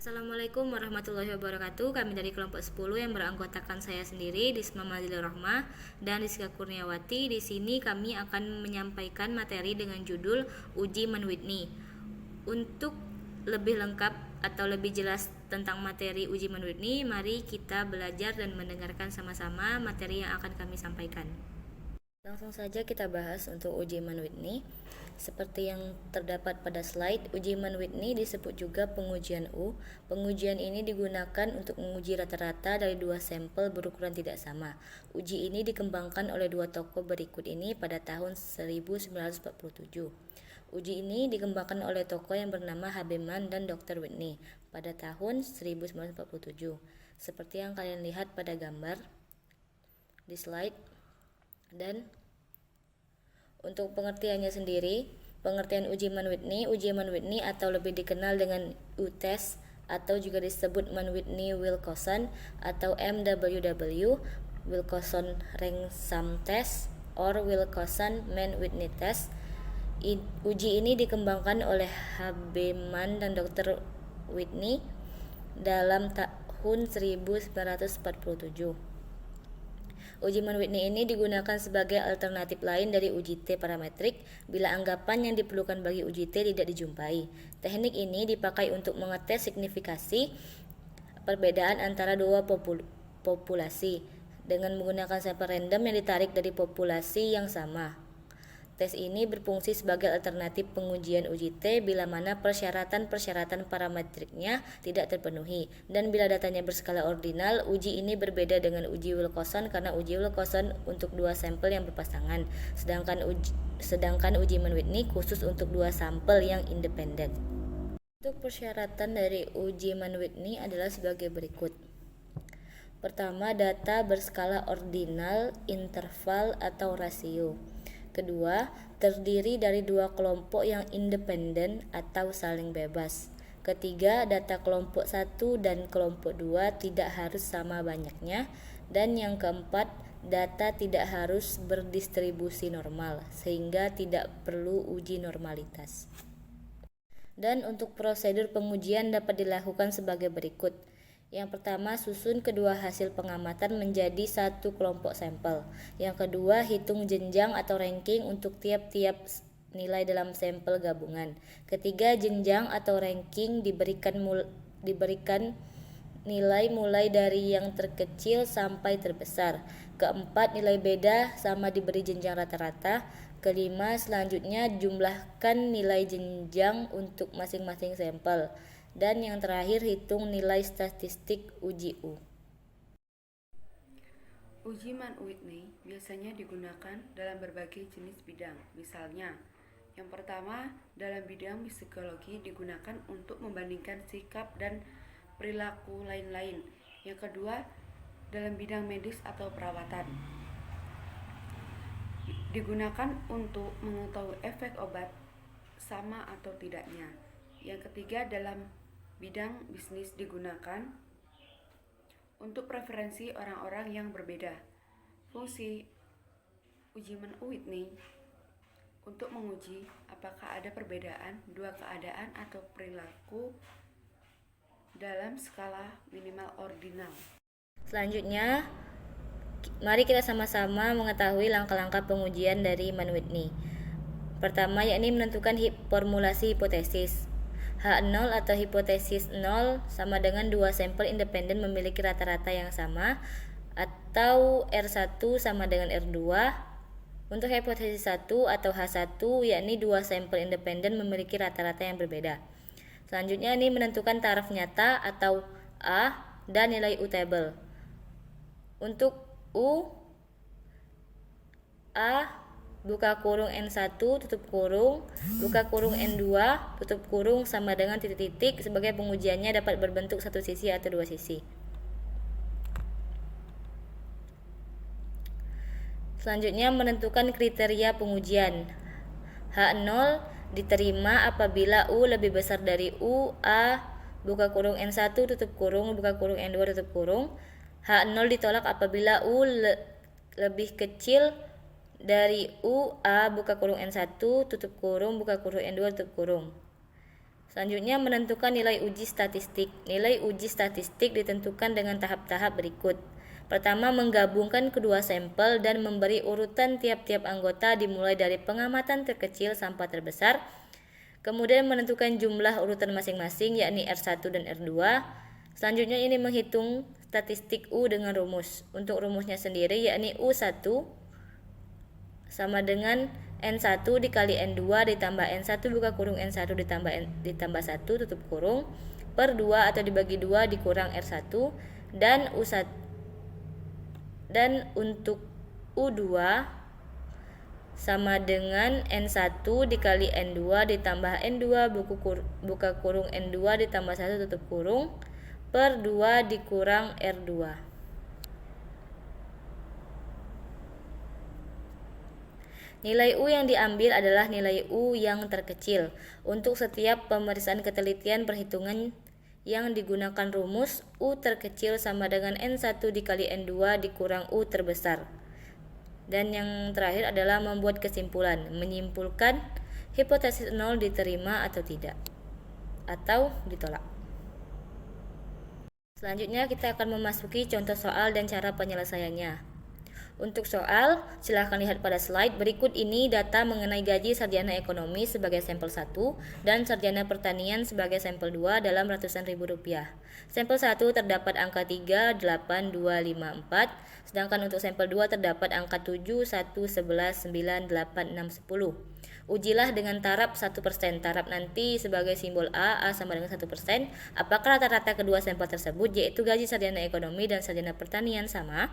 Assalamualaikum warahmatullahi wabarakatuh. Kami dari kelompok 10 yang beranggotakan saya sendiri, Disma Mazilur Rahmah dan Rizka Kurniawati. Di sini kami akan menyampaikan materi dengan judul Uji Man-Whitney. Untuk lebih lengkap atau lebih jelas tentang materi uji Man-Whitney, mari kita belajar dan mendengarkan sama-sama materi yang akan kami sampaikan. Langsung saja kita bahas untuk uji Man-Whitney. Seperti yang terdapat pada slide, uji Man-Whitney disebut juga pengujian U. Pengujian ini digunakan untuk menguji rata-rata dari dua sampel berukuran tidak sama. Uji ini dikembangkan oleh dua tokoh berikut ini pada tahun 1947. Uji ini dikembangkan oleh tokoh yang bernama Habeman dan Dr. Whitney pada tahun 1947. Seperti yang kalian lihat pada gambar di slide. Dan untuk pengertiannya sendiri, pengertian uji Man-Whitney atau lebih dikenal dengan U-test atau juga disebut Man-Whitney-Wilcoxon atau MWW, Wilcoxon-Ransom Test or Wilcoxon-Man-Whitney Test. Uji ini dikembangkan oleh Habeman dan Dr. Whitney dalam tahun 1947. Uji Man-Whitney ini digunakan sebagai alternatif lain dari uji T parametrik bila anggapan yang diperlukan bagi uji T tidak dijumpai. Teknik ini dipakai untuk mengetes signifikasi perbedaan antara dua populasi dengan menggunakan sampel random yang ditarik dari populasi yang sama. Tes ini berfungsi sebagai alternatif pengujian uji T bila mana persyaratan-persyaratan parametriknya tidak terpenuhi. Dan bila datanya berskala ordinal, uji ini berbeda dengan uji Wilcoxon karena uji Wilcoxon untuk dua sampel yang berpasangan, sedangkan uji Man-Whitney khusus untuk dua sampel yang independen. Untuk persyaratan dari uji Man-Whitney adalah sebagai berikut. Pertama, data berskala ordinal, interval atau rasio. Kedua, terdiri dari dua kelompok yang independen atau saling bebas. Ketiga, data kelompok 1 dan kelompok 2 tidak harus sama banyaknya. Dan yang keempat, data tidak harus berdistribusi normal, sehingga tidak perlu uji normalitas. Dan untuk prosedur pengujian dapat dilakukan sebagai berikut. Yang pertama, susun kedua hasil pengamatan menjadi satu kelompok sampel. Yang kedua, hitung jenjang atau ranking untuk tiap-tiap nilai dalam sampel gabungan. Ketiga, jenjang atau ranking diberikan nilai mulai dari yang terkecil sampai terbesar. Keempat, nilai beda sama diberi jenjang rata-rata. Kelima, selanjutnya jumlahkan nilai jenjang untuk masing-masing sampel. Dan yang terakhir, hitung nilai statistik uji U. Uji Man-Whitney biasanya digunakan dalam berbagai jenis bidang. Misalnya, yang pertama, dalam bidang psikologi digunakan untuk membandingkan sikap dan perilaku lain-lain. Yang kedua, dalam bidang medis atau perawatan. Digunakan untuk mengetahui efek obat sama atau tidaknya. Yang ketiga, dalam bidang bisnis digunakan untuk preferensi orang-orang yang berbeda. Fungsi uji Man-Whitney untuk menguji apakah ada perbedaan dua keadaan atau perilaku dalam skala minimal ordinal. Selanjutnya, mari kita sama-sama mengetahui langkah-langkah pengujian dari Man-Whitney. Pertama, yakni menentukan formulasi hipotesis. H0 atau hipotesis 0 sama dengan dua sampel independen memiliki rata-rata yang sama, atau R1 sama dengan R2. Untuk hipotesis 1 atau H1 yakni dua sampel independen memiliki rata-rata yang berbeda. Selanjutnya ini menentukan taraf nyata atau A dan nilai U table. Untuk U, A buka kurung N1 tutup kurung buka kurung N2 tutup kurung sama dengan titik-titik. Sebagai pengujiannya dapat berbentuk satu sisi atau dua sisi. Selanjutnya menentukan kriteria pengujian. H0 diterima apabila U lebih besar dari U. A buka kurung N1 tutup kurung buka kurung N2 tutup kurung. H0 ditolak apabila U lebih kecil dari U. A buka kurung N1 tutup kurung buka kurung N2 tutup kurung. Selanjutnya menentukan nilai uji statistik. Nilai uji statistik ditentukan dengan tahap-tahap berikut. Pertama, menggabungkan kedua sampel dan memberi urutan tiap-tiap anggota dimulai dari pengamatan terkecil sampai terbesar. Kemudian menentukan jumlah urutan masing-masing yakni R1 dan R2. Selanjutnya ini menghitung statistik U dengan rumus. Untuk rumusnya sendiri yakni U1 sama dengan N1 dikali N2 ditambah N1 buka kurung N1 ditambah 1 tutup kurung per 2 atau dibagi 2 dikurang R1 dan U1 dan untuk U2 sama dengan N1 dikali N2 ditambah N2 buka kurung N2 ditambah 1 tutup kurung per 2 dikurang R2. Nilai U yang diambil adalah nilai U yang terkecil. Untuk setiap pemeriksaan ketelitian perhitungan yang digunakan rumus U terkecil sama dengan N1 dikali N2 dikurang U terbesar. Dan yang terakhir adalah membuat kesimpulan, menyimpulkan hipotesis 0 diterima atau tidak, atau ditolak. Selanjutnya kita akan memasuki contoh soal dan cara penyelesaiannya. Untuk soal, silahkan lihat pada slide. Berikut ini data mengenai gaji sarjana ekonomi sebagai sampel 1 dan sarjana pertanian sebagai sampel 2 dalam ratusan ribu rupiah. Sampel 1 terdapat angka 3, 8, 2, 5, 4. Sedangkan untuk sampel 2 terdapat angka 7, 1, 11, 9, 8, 6, 10. Ujilah dengan taraf 1%. Taraf nanti sebagai simbol A sama dengan 1%. Apakah rata-rata kedua sampel tersebut, yaitu gaji sarjana ekonomi dan sarjana pertanian sama?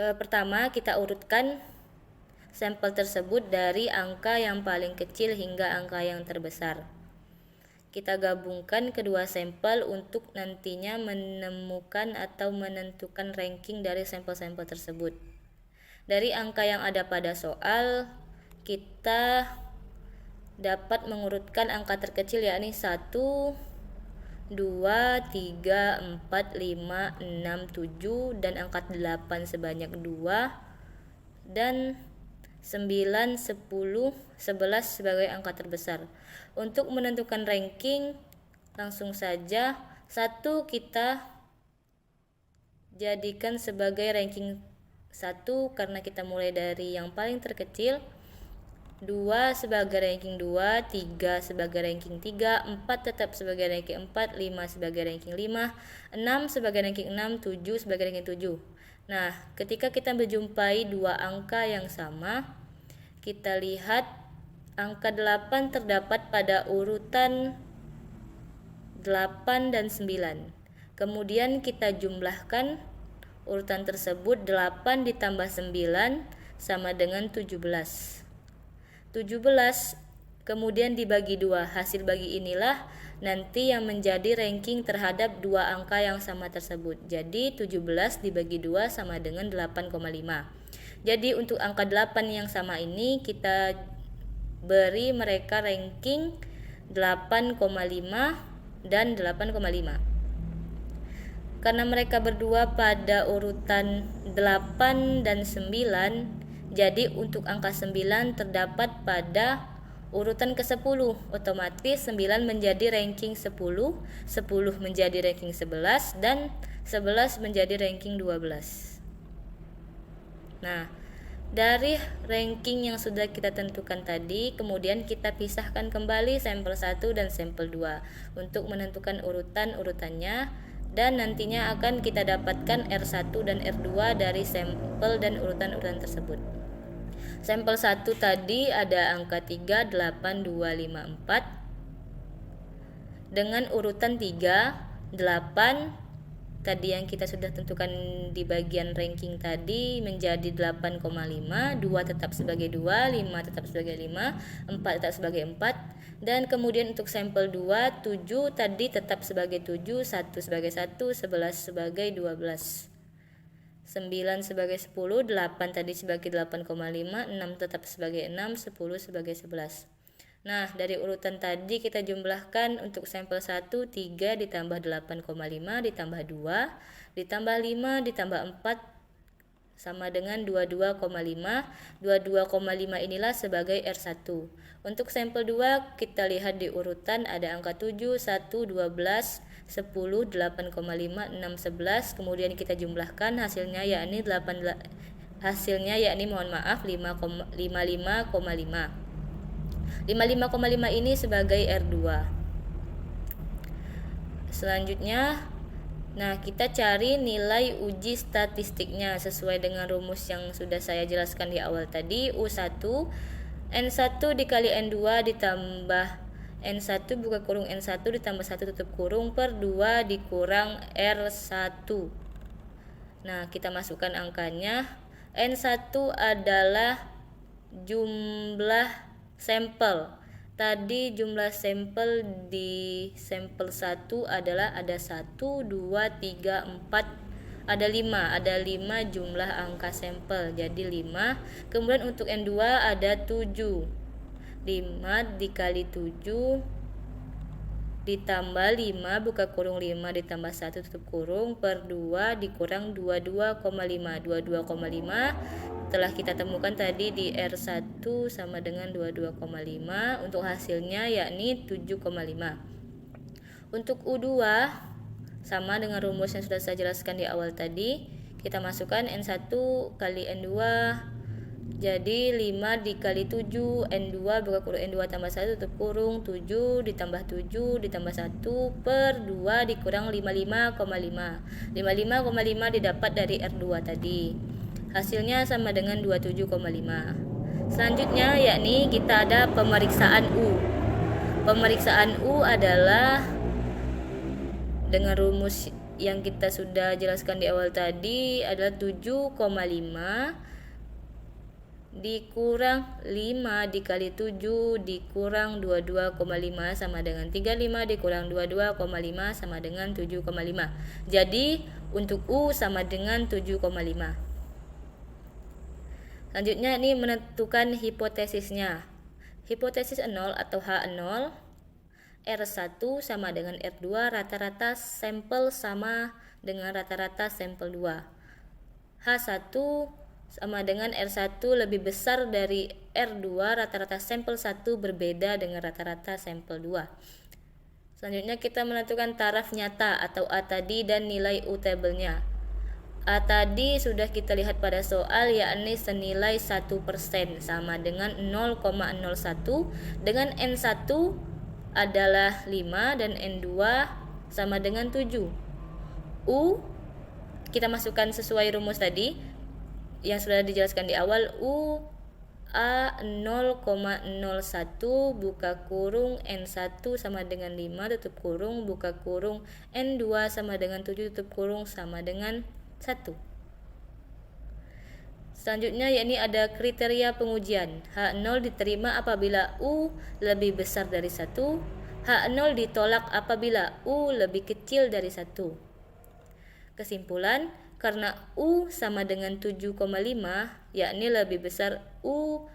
Pertama, kita urutkan sampel tersebut dari angka yang paling kecil hingga angka yang terbesar. Kita gabungkan kedua sampel untuk nantinya menemukan atau menentukan ranking dari sampel-sampel tersebut. Dari angka yang ada pada soal, kita dapat mengurutkan angka terkecil yakni 1, 2, 3, 4, 5, 6, 7 dan angka 8 sebanyak 2 dan 9, 10, 11 sebagai angka terbesar. Untuk menentukan ranking langsung saja 1 kita jadikan sebagai ranking 1 karena kita mulai dari yang paling terkecil, 2 sebagai ranking 2, 3 sebagai ranking 3, 4 tetap sebagai ranking 4, 5 sebagai ranking 5, 6 sebagai ranking 6, 7 sebagai ranking 7. Nah, ketika kita menjumpai dua angka yang sama, kita lihat angka 8 terdapat pada urutan 8 dan 9. Kemudian kita jumlahkan urutan tersebut, 8 ditambah 9 sama dengan 17. 17 kemudian dibagi 2. Hasil bagi inilah nanti yang menjadi ranking terhadap dua angka yang sama tersebut. Jadi 17 dibagi 2 sama dengan 8,5. Jadi untuk angka 8 yang sama ini kita beri mereka ranking 8,5 dan 8,5. Karena mereka berdua pada urutan 8 dan 9, jadi untuk angka 9 terdapat pada urutan ke-10. Otomatis 9 menjadi ranking 10, 10 menjadi ranking 11 dan 11 menjadi ranking 12. Nah, dari ranking yang sudah kita tentukan tadi, kemudian kita pisahkan kembali sampel 1 dan sampel 2 untuk menentukan urutan-urutannya, dan nantinya akan kita dapatkan R1 dan R2 dari sampel dan urutan-urutan tersebut. Sampel 1 tadi ada angka 3, 8, 2, 5, 4 dengan urutan 3, 8 tadi yang kita sudah tentukan di bagian ranking tadi menjadi 8,5, 2 tetap sebagai 2, 5 tetap sebagai 5, 4 tetap sebagai 4, dan kemudian untuk sampel 2, 7 tadi tetap sebagai 7, 1 sebagai 1, 11 sebagai 12, 9 sebagai 10, 8 tadi sebagai 8,5, 6 tetap sebagai 6, 10 sebagai 11. Nah, dari urutan tadi kita jumlahkan untuk sampel 1, 3 ditambah 8,5 ditambah 2 ditambah 5 ditambah 4 sama dengan 22,5. 22,5 inilah sebagai R1. Untuk sampel 2 kita lihat di urutan ada angka 7, 1, 12, 10, 8,5, 6, 11. Kemudian kita jumlahkan hasilnya yakni 55,5. 55,5 ini sebagai R2. Selanjutnya, kita cari nilai uji statistiknya sesuai dengan rumus yang sudah saya jelaskan di awal tadi. U1 N1 dikali N2 ditambah N1 buka kurung N1 ditambah 1 tutup kurung per 2 dikurang R1. Kita masukkan angkanya. N1 adalah jumlah sampel. Tadi jumlah sampel di sampel 1 adalah ada 1, 2, 3, 4, ada 5. Ada 5 jumlah angka sampel, jadi 5. Kemudian untuk N2 ada 7. 5 dikali 7 ditambah 5 buka kurung 5 ditambah 1 tutup kurung per 2 dikurang 22,5. 22,5 telah kita temukan tadi di R1 sama dengan 22,5. Untuk hasilnya yakni 7,5. Untuk U2 sama dengan rumus yang sudah saya jelaskan di awal tadi. Kita masukkan N1 kali N2, jadi 5 dikali 7 N2 buka kurung N2 tambah 1 tutup kurung 7 ditambah 7 ditambah 1 per 2 dikurang 55,5. 55,5 didapat dari R2 tadi. Hasilnya sama dengan 27,5. Selanjutnya yakni kita ada pemeriksaan U. Pemeriksaan U adalah dengan rumus yang kita sudah jelaskan di awal tadi adalah 7,5 dikurang 5 dikali 7 dikurang 22,5 sama dengan 35 dikurang 22,5 sama dengan 7,5. Jadi untuk U sama dengan 7,5. Selanjutnya ini menentukan hipotesisnya. Hipotesis 0 atau H0, R1 sama dengan R2, rata-rata sampel sama dengan rata-rata sampel 2. H1 sama dengan R1 lebih besar dari R2, rata-rata sampel 1 berbeda dengan rata-rata sampel 2. Selanjutnya kita menentukan taraf nyata atau A tadi dan nilai U tabelnya. A tadi sudah kita lihat pada soal yakni senilai 1% sama dengan 0,01 dengan N1 adalah 5 dan N2 sama dengan 7. U kita masukkan sesuai rumus tadi yang sudah dijelaskan di awal. U A 0,01 buka kurung N1 sama dengan 5 tutup kurung buka kurung N2 sama dengan 7 tutup kurung sama dengan 1. Selanjutnya yakni ada kriteria pengujian. H0 diterima apabila U lebih besar dari 1. H0 ditolak apabila U lebih kecil dari 1. Kesimpulan, karena U sama dengan 7,5 yakni lebih besar U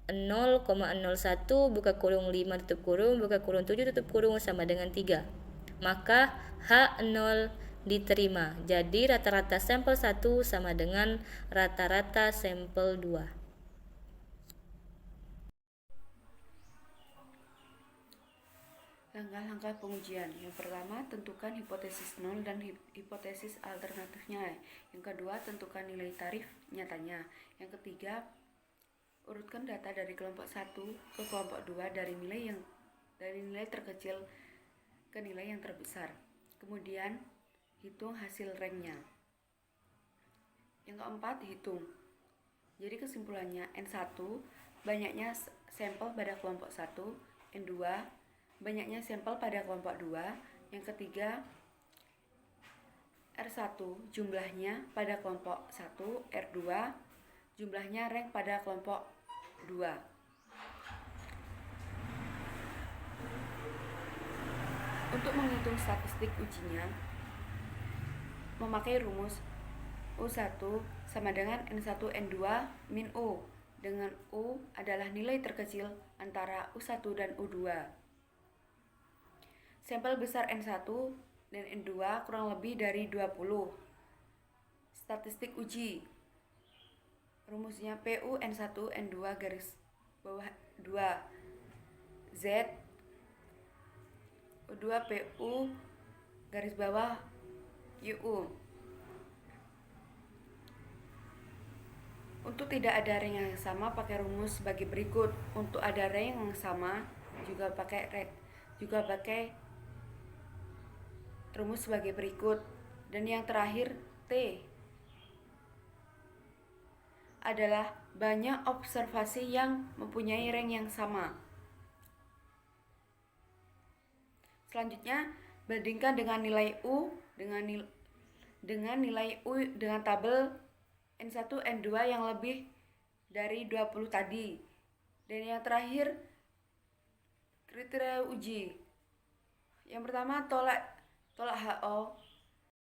0,01 buka kurung 5 tutup kurung buka kurung 7 tutup kurung sama dengan 3. Maka H0 diterima. Jadi rata-rata sampel 1 sama dengan rata-rata sampel 2. Langkah-langkah pengujian. Yang pertama, tentukan hipotesis 0 dan hipotesis alternatifnya. Yang kedua, tentukan nilai tarif nyatanya. Yang ketiga, urutkan data dari kelompok 1 ke kelompok 2 dari nilai terkecil ke nilai yang terbesar. Kemudian, hitung hasil ranknya. Yang keempat, hitung. Jadi kesimpulannya, N1 banyaknya sampel pada kelompok 1, N2 banyaknya sampel pada kelompok 2. Yang ketiga, R1 jumlahnya pada kelompok 1, R2 jumlahnya rank pada kelompok 2. Untuk menghitung statistik ujinya, memakai rumus U1 sama dengan N1 N2 min U, dengan U adalah nilai terkecil antara U1 dan U2. Sampel besar N1 dan N2 kurang lebih dari 20. Statistik uji. Rumusnya PU N1 N2 garis bawah 2 Z U2 PU garis bawah UU. Untuk tidak ada ring yang sama pakai rumus sebagai berikut. Untuk ada ring yang sama juga pakai rumus sebagai berikut. Dan yang terakhir T adalah banyak observasi yang mempunyai ring yang sama. Selanjutnya, bandingkan dengan nilai U dengan nilai U dengan tabel N1 N2 yang lebih dari 20 tadi. Dan yang terakhir, kriteria uji. Yang pertama, tolak HO